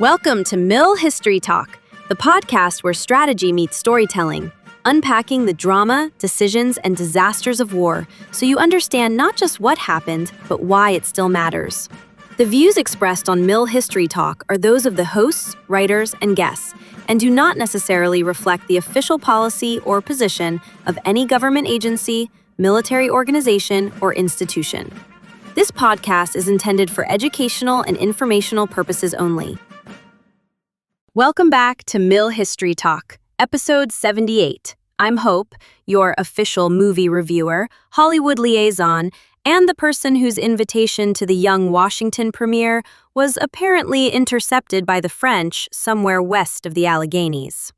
Welcome to Mill History Talk, the podcast where strategy meets storytelling, unpacking the drama, decisions, and disasters of war so you understand not just what happened, but why it still matters. The views expressed on Mill History Talk are those of the hosts, writers, and guests, and do not necessarily reflect the official policy or position of any government agency, military organization, or institution. This podcast is intended for educational and informational purposes only. Welcome back to Mill History Talk, episode 78. I'm Hope, your official movie reviewer, Hollywood liaison, and the person whose invitation to the Young Washington premiere was apparently intercepted by the French somewhere west of the Alleghenies.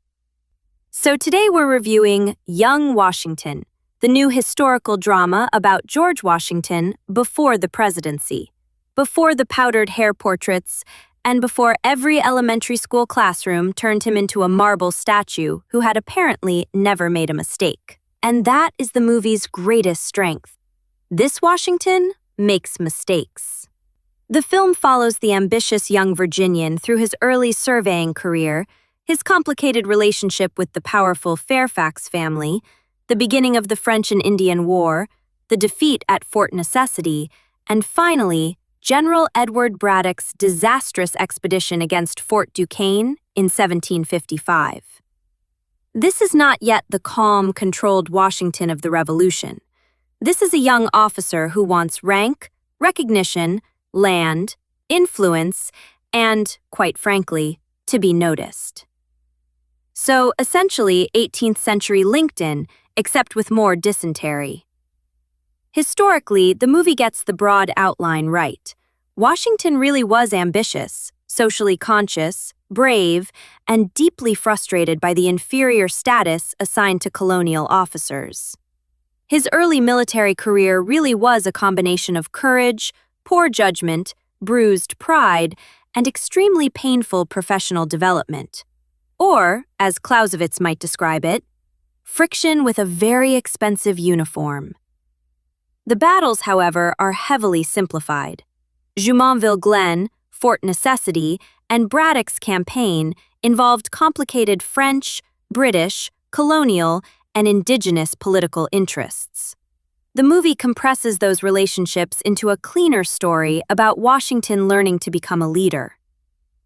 So today we're reviewing Young Washington, the new historical drama about George Washington before the presidency, before the powdered hair portraits, and before every elementary school classroom turned him into a marble statue who had apparently never made a mistake. And that is the movie's greatest strength. This Washington makes mistakes. The film follows the ambitious young Virginian through his early surveying career, his complicated relationship with the powerful Fairfax family, the beginning of the French and Indian War, the defeat at Fort Necessity, and finally, General Braddock's disastrous expedition against Fort Duquesne in 1755. This is not yet the calm, controlled Washington of the Revolution. This is a young officer who wants rank, recognition, land, influence, and, quite frankly, to be noticed. So, essentially, 18th century LinkedIn, except with more dysentery. Historically, the movie gets the broad outline right. Washington really was ambitious, socially conscious, brave, and deeply frustrated by the inferior status assigned to colonial officers. His early military career really was a combination of courage, poor judgment, bruised pride, and extremely painful professional development. Or, as Clausewitz might describe it, friction with a very expensive uniform. The battles, however, are heavily simplified. Jumonville Glen, Fort Necessity, and Braddock's campaign involved complicated French, British, colonial, and indigenous political interests. The movie compresses those relationships into a cleaner story about Washington learning to become a leader.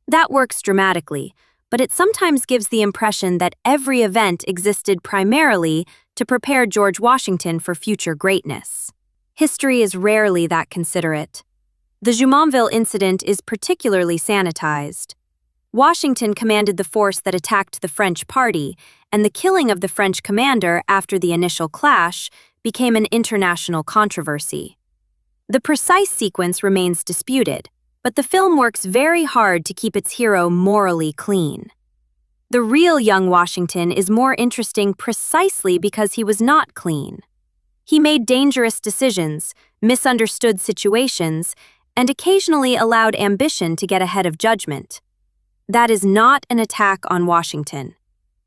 That works dramatically, but it sometimes gives the impression that every event existed primarily to prepare George Washington for future greatness. History is rarely that considerate. The Jumonville incident is particularly sanitized. Washington commanded the force that attacked the French party, and the killing of the French commander after the initial clash became an international controversy. The precise sequence remains disputed, but the film works very hard to keep its hero morally clean. The real young Washington is more interesting precisely because he was not clean. He made dangerous decisions, misunderstood situations, and occasionally allowed ambition to get ahead of judgment. That is not an attack on Washington.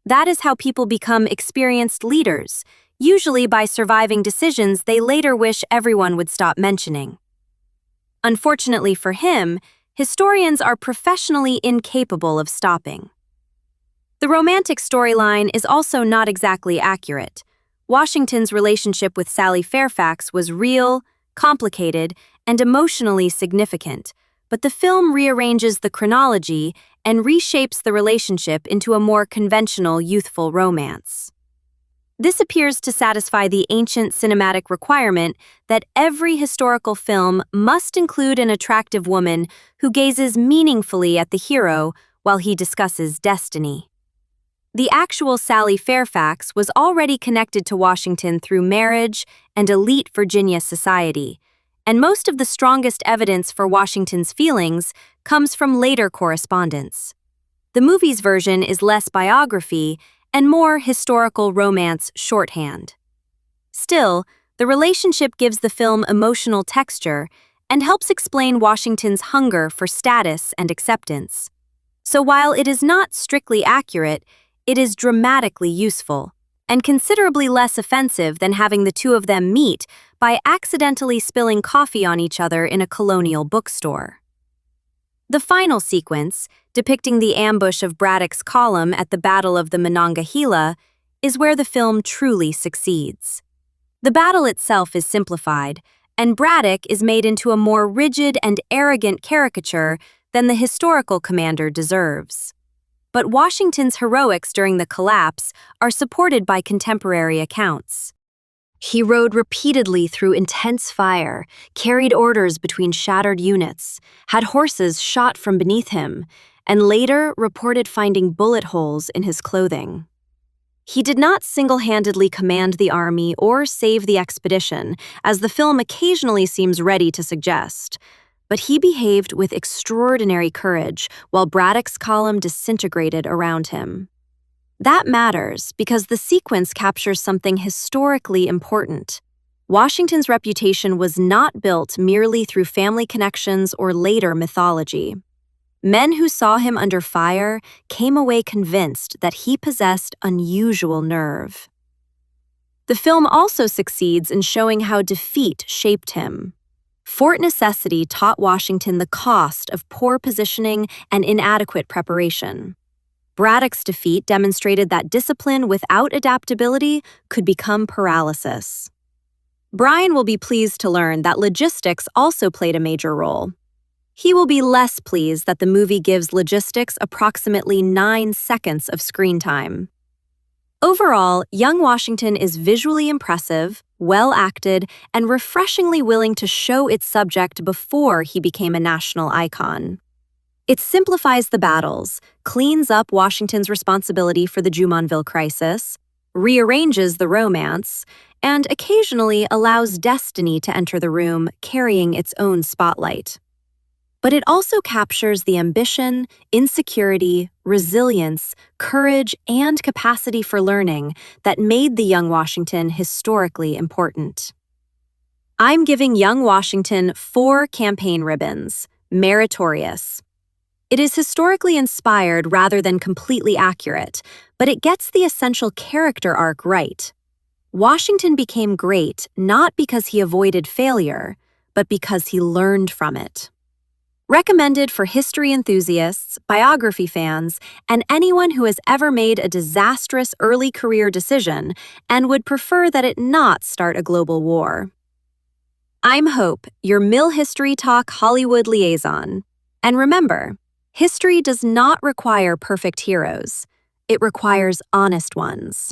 That is how people become experienced leaders, usually by surviving decisions they later wish everyone would stop mentioning. Unfortunately for him, historians are professionally incapable of stopping. The romantic storyline is also not exactly accurate. Washington's relationship with Sally Fairfax was real, complicated, and emotionally significant, but the film rearranges the chronology and reshapes the relationship into a more conventional youthful romance. This appears to satisfy the ancient cinematic requirement that every historical film must include an attractive woman who gazes meaningfully at the hero while he discusses destiny. The actual Sally Fairfax was already connected to Washington through marriage and elite Virginia society, and most of the strongest evidence for Washington's feelings comes from later correspondence. The movie's version is less biography and more historical romance shorthand. Still, the relationship gives the film emotional texture and helps explain Washington's hunger for status and acceptance. So while it is not strictly accurate, it is dramatically useful, and considerably less offensive than having the two of them meet by accidentally spilling coffee on each other in a colonial bookstore. The final sequence, depicting the ambush of Braddock's column at the Battle of the Monongahela, is where the film truly succeeds. The battle itself is simplified, and Braddock is made into a more rigid and arrogant caricature than the historical commander deserves. But Washington's heroics during the collapse are supported by contemporary accounts. He rode repeatedly through intense fire, carried orders between shattered units, had horses shot from beneath him, and later reported finding bullet holes in his clothing. He did not single-handedly command the army or save the expedition, as the film occasionally seems ready to suggest, but he behaved with extraordinary courage while Braddock's column disintegrated around him. That matters because the sequence captures something historically important. Washington's reputation was not built merely through family connections or later mythology. Men who saw him under fire came away convinced that he possessed unusual nerve. The film also succeeds in showing how defeat shaped him. Fort necessity taught Washington the cost of poor positioning and inadequate preparation. Braddock's defeat demonstrated that discipline without adaptability could become paralysis. Brian will be pleased to learn that logistics also played a major role. He will be less pleased that the movie gives logistics approximately 9 seconds of screen time. Overall, young Washington is visually impressive, well-acted, and refreshingly willing to show its subject before he became a national icon. It simplifies the battles, cleans up Washington's responsibility for the Jumonville crisis, rearranges the romance, and occasionally allows destiny to enter the room carrying its own spotlight. But it also captures the ambition, insecurity, resilience, courage, and capacity for learning that made the young Washington historically important. I'm giving young Washington 4 campaign ribbons, Meritorious. It is historically inspired rather than completely accurate, but it gets the essential character arc right. Washington became great not because he avoided failure, but because he learned from it. Recommended for history enthusiasts, biography fans, and anyone who has ever made a disastrous early career decision and would prefer that it not start a global war. I'm Hope, your Mill History Talk Hollywood liaison. And remember, history does not require perfect heroes. It requires honest ones.